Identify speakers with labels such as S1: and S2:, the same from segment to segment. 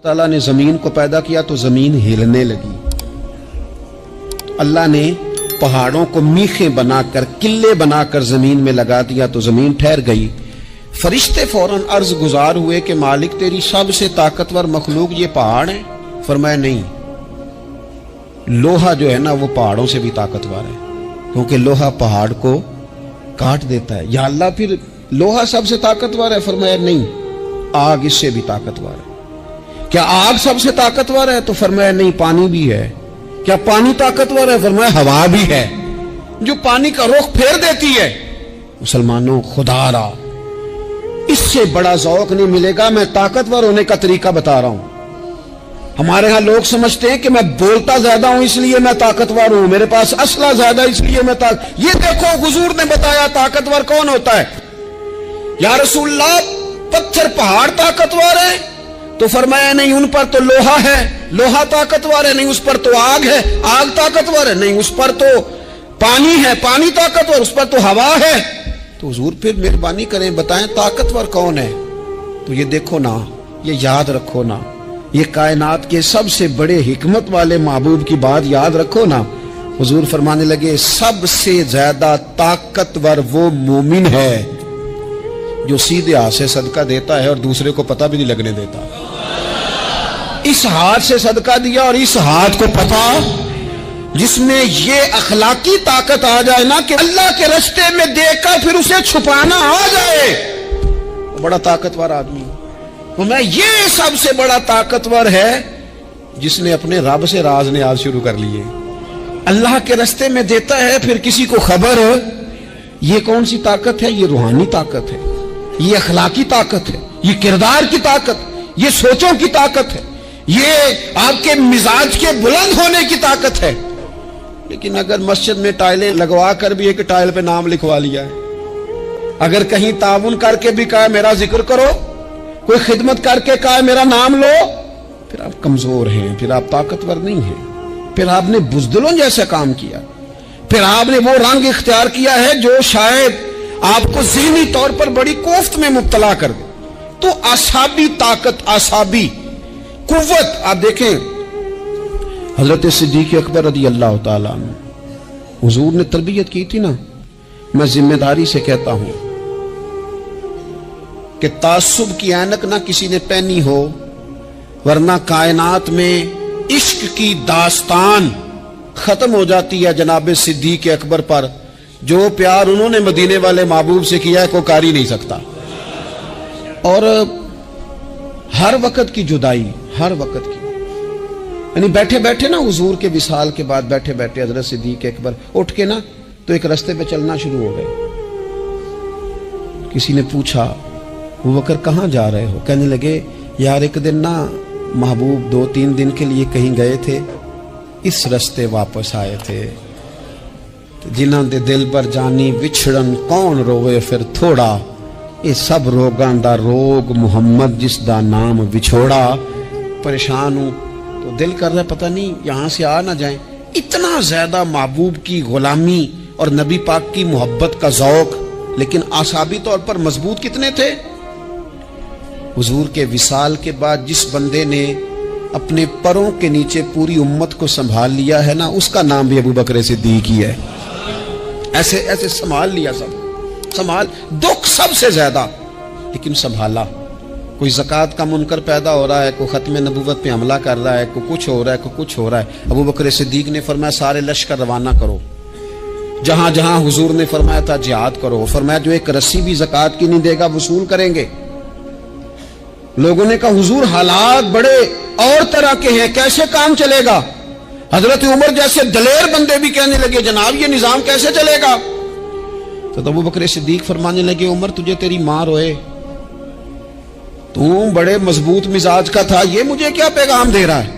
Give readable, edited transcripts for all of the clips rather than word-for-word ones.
S1: ताला ने जमीन को पैदा किया तो जमीन हिलने लगी। अल्लाह ने पहाड़ों को मीखे बनाकर किले बनाकर जमीन में लगा दिया तो जमीन ठहर गई। फरिश्ते फौरन अर्ज गुजार हुए कि मालिक तेरी सबसे ताकतवर मखलूक ये पहाड़ है? फरमाया नहीं, लोहा जो है ना वो पहाड़ों से भी ताकतवर है, क्योंकि लोहा पहाड़ को काट देता है। या अल्लाह फिर लोहा सबसे ताकतवर है? फरमाया नहीं, आग इससे भी ताकतवर है। क्या आग सबसे ताकतवर है? तो फरमाया नहीं, पानी भी है। क्या पानी ताकतवर है? फरमाया हवा भी है, जो पानी का रुख फेर देती है। मुसलमानों, खुदारा इससे बड़ा ज़ौक़ नहीं मिलेगा। मैं ताकतवर होने का तरीका बता रहा हूं। हमारे यहां लोग समझते हैं कि मैं बोलता ज्यादा हूं इसलिए मैं ताकतवर हूं, मेरे पास असला ज्यादा इसलिए मैं ये देखो हुजूर ने बताया ताकतवर कौन होता है। या रसूलल्लाह, पत्थर पहाड़ ताकतवर है? तो फरमाया नहीं, उन पर तो लोहा है, लोहा ताकतवर है। नहीं, उस पर तो आग है, आग ताकतवर है। नहीं, उस पर तो पानी है, पानी ताकतवर, उस पर तो हवा है। तो हुजूर फिर मेहरबानी करें, बताएं ताकतवर कौन है? तो ये देखो ना, ये याद रखो ना, ये कायनात के सबसे बड़े हिकमत वाले महबूब की बात याद रखो ना। हुजूर फरमाने लगे, सबसे ज्यादा ताकतवर वो मोमिन है जो सीधे हाथ से सदका देता है और दूसरे को पता भी नहीं लगने देता। इस हाथ से सदका दिया और इस हाथ को पता, जिसमें ये अखलाकी ताकत आ जाए ना कि अल्लाह के रास्ते में देकर फिर उसे छुपाना आ जाए, वो बड़ा ताकतवर आदमी। तो मैं ये सबसे बड़ा ताकतवर है जिसने अपने रब से राज नियाज शुरू कर लिए। अल्लाह के रास्ते में देता है, फिर किसी को खबर। ये कौन सी ताकत है? ये रूहानी ताकत है, ये अखलाकी ताकत है, ये किरदार की ताकत, ये सोचों की ताकत है, ये आपके मिजाज के बुलंद होने की ताकत है। लेकिन अगर मस्जिद में टाइलें लगवा कर भी एक टाइल पे नाम लिखवा लिया है, अगर कहीं ताउन करके भी कहा मेरा जिक्र करो, कोई खिदमत करके कहा मेरा नाम लो, फिर आप कमजोर हैं, फिर आप ताकतवर नहीं हैं, फिर आपने बुज़दिलों जैसा काम किया, फिर आपने वो रंग इख्तियार किया है जो शायद आपको ज़हनी तौर पर बड़ी कोफ्त में मुब्तला कर दे। तो आसाबी ताकत, आसाबी कुव्वत, आप देखें हजरत सिद्दीक़ अकबर रज़ी अल्लाह ताला अन्हु, हुजूर ने तरबियत की थी ना। मैं जिम्मेदारी से कहता हूं कि तासुब की ऐनक ना किसी ने पहनी हो, वरना कायनात में इश्क की दास्तान खत्म हो जाती है जनाब सिद्दीक़ अकबर पर। जो प्यार उन्होंने मदीने वाले महबूब से किया है कोई कर ही नहीं सकता। और हर वक्त की जुदाई, हर वक्त की, यानी बैठे बैठे ना हुजूर के विसाल के बाद बैठे बैठे हजरत सिद्दीक़ अकबर उठ के ना तो एक रास्ते पे चलना शुरू हो गए। किसी ने पूछा, अबू बकर कहाँ जा रहे हो? कहने लगे, यार एक दिन ना महबूब 2-3 दिन के लिए कहीं गए थे, इस रास्ते वापस आए थे। जिन्हां दे दिल पर जानी विछड़न कौन रोवे फिर थोड़ा, ये सब रोगां दा रोग मुहम्मद जिस दा नाम विछोड़ा। परेशान हूं तो दिल कर रहा है पता नहीं यहां से आ ना जाए। इतना ज्यादा महबूब की गुलामी और नबी पाक की मोहब्बत का ज़ौक़, लेकिन आसाबी तौर पर मजबूत कितने थे। हुजूर के विसाल के बाद जिस बंदे ने अपने परों के नीचे पूरी उम्मत को संभाल लिया है ना, उसका नाम भी अबू बकर सिद्दीक़ ही है। ऐसे ऐसे संभाल लिया, सब संभाल, दुख सबसे ज्यादा, लेकिन संभाला। कोई ज़कात का मुनकर पैदा हो रहा है, कोई खत्म नबूवत पे हमला कर रहा है, कोई कुछ हो रहा है, कोई कुछ हो रहा है। अबू बकर सिद्दीक़ ने फरमाया सारे लश्कर रवाना करो, जहां जहां हुजूर ने फरमाया था जिहाद करो। फरमाया जो एक रस्सी भी ज़कात की नहीं देगा वसूल करेंगे। लोगों ने कहा हुजूर हालात बड़े और तरह के हैं, कैसे काम चलेगा? हजरत उमर जैसे दलेर बंदे भी कहने लगे जनाब ये निजाम कैसे चलेगा? तो अबू बकर सिद्दीक़ फरमाने लगे, उमर तुझे तेरी मां रोए, तू बड़े मजबूत मिजाज का था, ये मुझे क्या पैगाम दे रहा है?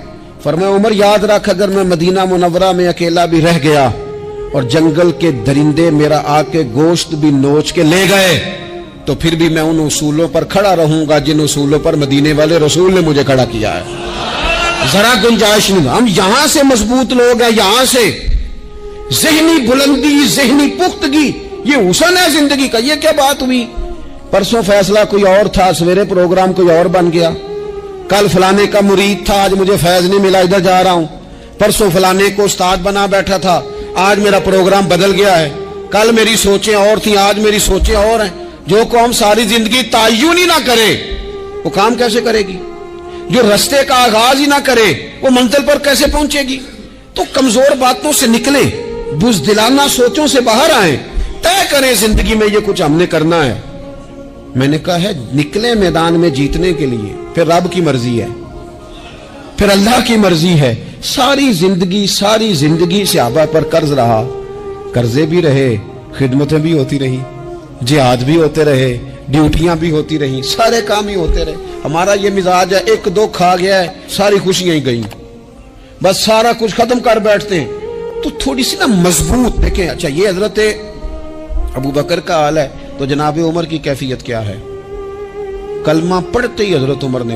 S1: फरमाया उमर याद रख, अगर मैं मदीना मुनव्वरा में अकेला भी रह गया और जंगल के दरिंदे मेरा आके गोश्त भी नोच के ले गए, तो फिर भी मैं उन उसूलों पर खड़ा रहूंगा जिन उसूलों पर मदीने वाले रसूल ने मुझे खड़ा किया है। जरा गुंजाइश नहीं। हम यहां से मजबूत लोग हैं, यहां से ज़हनी बुलंदी, ज़हनी पुख्तगी, ये हुस्न है जिंदगी का। ये क्या बात हुई? परसों फैसला कोई और था, सवेरे प्रोग्राम कोई और बन गया, کل فلانے کا مرید تھا، آج مجھے فیض نہیں ملا، ادھر جا رہا ہوں، پرسوں فلانے کو استاد بنا بیٹھا تھا، آج میرا پروگرام بدل گیا ہے، کل میری سوچیں اور تھیں، آج میری سوچیں اور ہیں۔ جو قوم ساری زندگی تعین ہی نہ کرے وہ کام کیسے کرے گی؟ جو رستے کا آغاز ہی نہ کرے وہ منزل پر کیسے پہنچے گی؟ تو کمزور باتوں سے نکلیں، بزدلانہ سوچوں سے باہر آئیں، طے کریں زندگی میں یہ کچھ ہم نے کرنا ہے۔ میں نے کہا ہے نکلیں میدان میں جیتنے کے لیے، پھر رب کی مرضی ہے، پھر اللہ کی مرضی ہے۔ ساری زندگی صحابہ پر قرض رہا، قرضے بھی رہے، خدمتیں بھی ہوتی رہی، جہاد بھی ہوتے رہے، ڈیوٹیاں بھی ہوتی رہی، سارے کام ہی ہوتے رہے۔ ہمارا یہ مزاج ہے، ایک دو کھا گیا ہے ساری خوشیاں ہی گئیں، بس سارا کچھ ختم کر بیٹھتے ہیں۔ تو تھوڑی سی نا مضبوط دیکھیں۔ اچھا یہ حضرت ابو بکر کا حال ہے تو جناب عمر کی کیفیت کیا ہے؟ کلمہ پڑھتے ہی حضرت عمر نے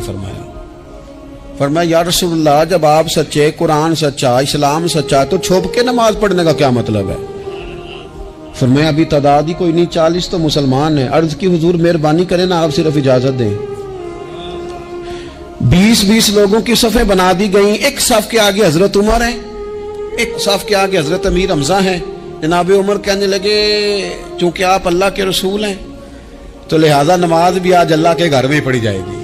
S1: فرمایا یا رسول اللہ، جب آپ سچے، قرآن سچا، اسلام سچا، تو چھپ کے نماز پڑھنے کا کیا مطلب ہے؟ فرمایا ابھی تعداد ہی کوئی نہیں، 40 تو مسلمان ہیں۔ عرض کی حضور مہربانی کریں نا، آپ صرف اجازت دیں۔ 20 لوگوں کی صفیں بنا دی گئیں، ایک صف کے آگے حضرت عمر ہیں، ایک صف کے آگے حضرت امیر حمزہ ہیں۔ جناب عمر کہنے لگے چونکہ آپ اللہ کے رسول ہیں تو لہذا نماز بھی آج اللہ کے گھر میں پڑھی جائے گی۔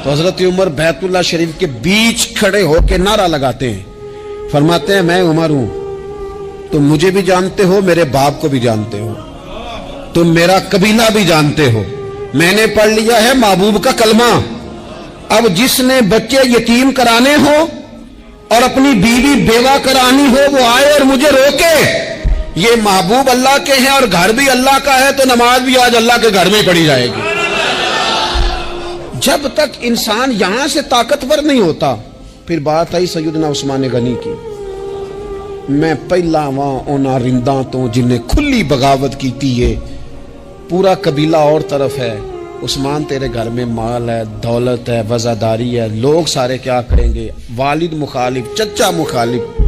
S1: تو حضرت عمر بیت اللہ شریف کے بیچ کھڑے ہو کے نعرہ لگاتے ہیں، فرماتے ہیں میں عمر ہوں، تم مجھے بھی جانتے ہو، میرے باپ کو بھی جانتے ہو، تم میرا قبیلہ بھی جانتے ہو، میں نے پڑھ لیا ہے محبوب کا کلمہ۔ اب جس نے بچے یتیم کرانے ہو اور اپنی بیوی بیوہ کرانی ہو وہ آئے اور مجھے روکے۔ یہ محبوب اللہ کے ہیں اور گھر بھی اللہ کا ہے تو نماز بھی آج اللہ کے گھر میں پڑھی جائے گی۔ جب تک انسان یہاں سے طاقتور نہیں ہوتا، پھر بات آئی سیدنا عثمان غنی کی، میں پہلا وہاں اونا رنداں تو جنہیں کھلی بغاوت کی تھی، ہے پورا قبیلہ اور طرف ہے، عثمان تیرے گھر میں مال ہے، دولت ہے، وزاداری ہے، لوگ سارے کیا کریں گے، والد مخالف، چچا مخالف۔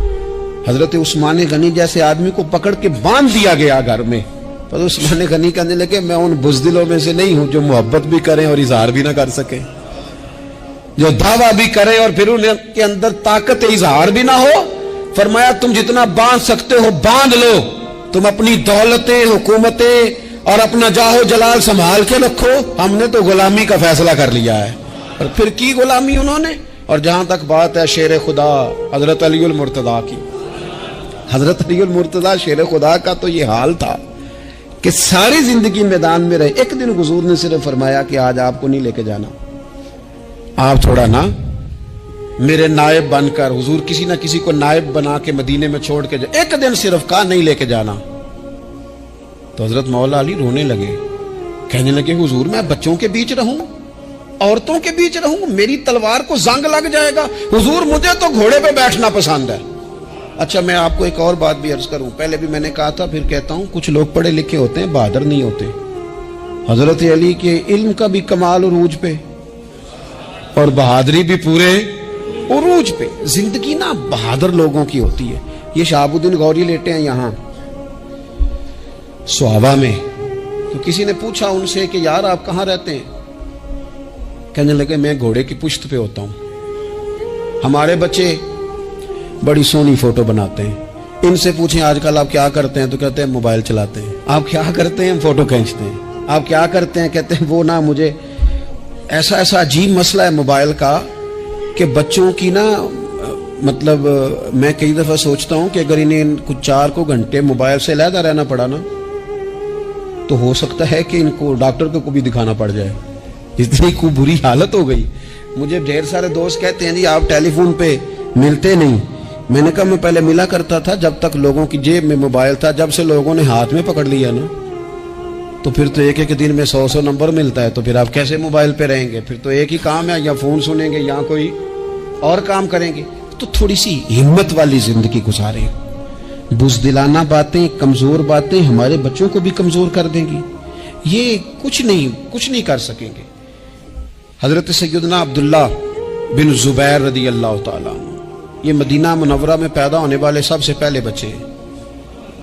S1: حضرت عثمان غنی جیسے آدمی کو پکڑ کے باندھ دیا گیا گھر میں۔ پر عثمان غنی کہنے لگے میں ان بزدلوں میں سے نہیں ہوں جو محبت بھی کریں اور اظہار بھی نہ کر سکیں، جو دعویٰ بھی کریں اور پھر ان کے اندر طاقت اظہار بھی نہ ہو۔ فرمایا تم جتنا باندھ سکتے ہو باندھ لو، تم اپنی دولتیں، حکومتیں اور اپنا جاہ و جلال سنبھال کے رکھو، ہم نے تو غلامی کا فیصلہ کر لیا ہے۔ اور پھر کی غلامی انہوں نے۔ اور جہاں تک بات ہے شیر خدا حضرت علی المرتضیٰ کی، حضرت علی المرتضیٰ شیر خدا کا تو یہ حال تھا کہ ساری زندگی میدان میں رہے۔ ایک دن حضور نے صرف فرمایا کہ آج آپ کو نہیں لے کے جانا، آپ تھوڑا نا میرے نائب بن کر، حضور کسی نہ کسی کو نائب بنا کے مدینے میں چھوڑ کے جائے، ایک دن صرف کہا نہیں لے کے جانا۔ تو حضرت مولا علی رونے لگے، کہنے لگے حضور میں بچوں کے بیچ رہوں، عورتوں کے بیچ رہوں، میری تلوار کو زنگ لگ جائے گا، حضور مجھے تو گھوڑے پہ بیٹھنا پسند ہے۔ اچھا میں آپ کو ایک اور بات بھی عرض کروں، پہلے بھی میں نے کہا تھا پھر کہتا ہوں، کچھ لوگ پڑھے لکھے ہوتے ہیں بہادر نہیں ہوتے۔ حضرت علی کے علم کا بھی کمال عروج پہ اور بہادری بھی پورے عروج پہ۔ زندگی نا بہادر لوگوں کی ہوتی ہے۔ یہ شہاب الدین غوری لیٹے ہیں یہاں سوابا میں، تو کسی نے پوچھا ان سے کہ یار آپ کہاں رہتے ہیں؟ کہنے لگے میں گھوڑے کی پشت پہ ہوتا ہوں، ہمارے بچے بڑی سونی فوٹو بناتے ہیں، ان سے پوچھیں آج کل آپ کیا کرتے ہیں تو کہتے ہیں موبائل چلاتے ہیں۔ آپ کیا کرتے ہیں؟ فوٹو کھینچتے ہیں۔ آپ کیا کرتے ہیں؟ کہتے ہیں وہ نا مجھے ایسا عجیب مسئلہ ہے موبائل کا کہ بچوں کی نا مطلب میں کئی دفعہ سوچتا ہوں کہ اگر انہیں کچھ 4 گھنٹے موبائل سے علیحدہ رہنا پڑا نا تو ہو سکتا ہے کہ ان کو ڈاکٹر کو بھی دکھانا پڑ جائے، اتنی کو بری حالت ہو گئی۔ مجھے ڈھیر سارے دوست کہتے ہیں جی آپ ٹیلی فون پہ ملتے نہیں۔ میں نے کہا میں پہلے ملا کرتا تھا جب تک لوگوں کی جیب میں موبائل تھا، جب سے لوگوں نے ہاتھ میں پکڑ لیا نا تو پھر تو ایک دن میں 100 نمبر ملتا ہے، تو پھر آپ کیسے موبائل پہ رہیں گے؟ پھر تو ایک ہی کام ہے، یا فون سنیں گے یا کوئی اور کام کریں گے۔ تو تھوڑی سی ہمت والی زندگی گزاریں۔ بزدلانہ باتیں، کمزور باتیں ہمارے بچوں کو بھی کمزور کر دیں گی، یہ کچھ نہیں کر سکیں گے۔ حضرت سیدنا عبداللہ بن زبیر رضی اللہ تعالیٰ عنہ، یہ مدینہ منورہ میں پیدا ہونے والے سب سے پہلے بچے ہیں۔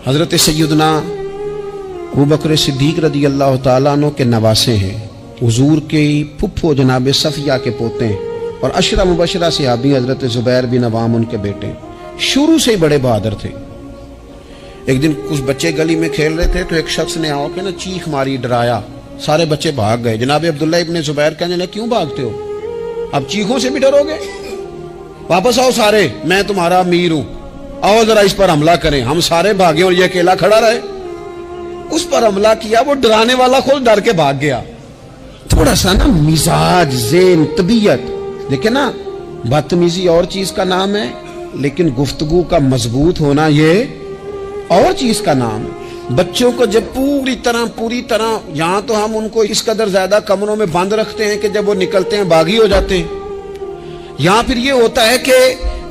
S1: حضرت سیدنا ابوبکر صدیق رضی اللہ تعالیٰ عنہ کے نواسے ہیں، حضور کے پھپھو جناب صفیہ کے پوتے ہیں۔ اور अशरा मुबशरा सहाबी हजरत जुबैर बिन अवाम उनके बेटे, शुरू से ही बड़े बहादुर थे। एक दिन कुछ बच्चे गली में खेल रहे थे तो एक शख्स ने आके ना चीख मारी, डराया, सारे बच्चे भाग गए। जनाब अब्दुल्ला इब्ने जुबैर कहने लगे क्यों भागते हो, अब चीखों से भी डरोगे, वापस आओ सारे, मैं तुम्हारा अमीर हूं, आओ जरा इस पर हमला करें। हम सारे भागे और ये अकेला खड़ा रहे। उस पर हमला किया, वो डराने वाला खुद डर के भाग गया। थोड़ा सा ना मिजाज, ज़ेन, तबीयत, देखिए ना, बदतमीजी और चीज का नाम है, लेकिन गुफ्तगू का मजबूत होना ये और चीज का नाम है। बच्चों को जब पूरी तरह यहां तो हम उनको इस कदर ज्यादा कमरों में बंद रखते हैं कि जब वो निकलते हैं बागी हो जाते हैं। यहां फिर ये होता है कि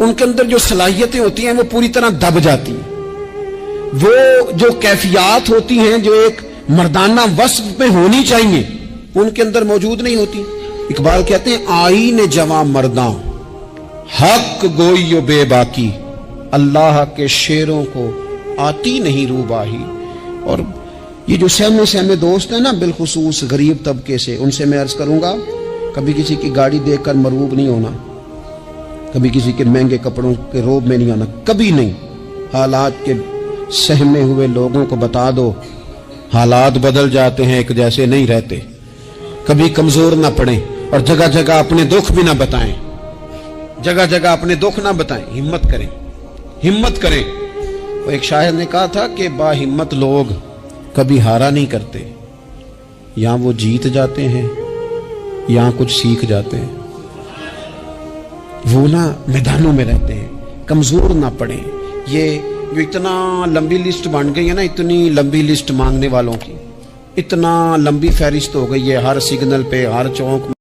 S1: उनके अंदर जो सलाहियतें होती हैं वो पूरी तरह दब जाती हैं। वो जो कैफियत होती हैं जो एक मर्दाना वस्फ में होनी चाहिए, उनके अंदर मौजूद नहीं होती। इकबाल कहते हैं आईने जवां मर्दा हक गोइयो बेबाकी, अल्लाह के शेरों को आती नहीं रूबाही। और ये जो सहमे दोस्त है ना, बिलखुसूस गरीब तबके से, उनसे मैं अर्ज करूंगा कभी किसी की गाड़ी देखकर मरूब नहीं होना, कभी किसी के महंगे कपड़ों के रोब में नहीं आना, कभी नहीं। हालात के सहमे हुए लोगों को बता दो हालात बदल जाते हैं, एक जैसे नहीं रहते। कभी कमजोर ना पड़े और जगह जगह अपने दुख भी ना बताएं, जगह जगह अपने दुख ना बताएं, हिम्मत करें, हिम्मत करें। वो एक शायर ने कहा था कि बाहिम्मत लोग कभी हारा नहीं करते, या वो जीत जाते हैं या कुछ सीख जाते हैं। वो ना मैदानों में रहते हैं, कमजोर ना पड़े। ये जो इतना लंबी लिस्ट बन गई है ना, इतनी लंबी लिस्ट मांगने वालों की, इतना लंबी फहरिस्त हो गई है, हर सिग्नल पे, हर चौक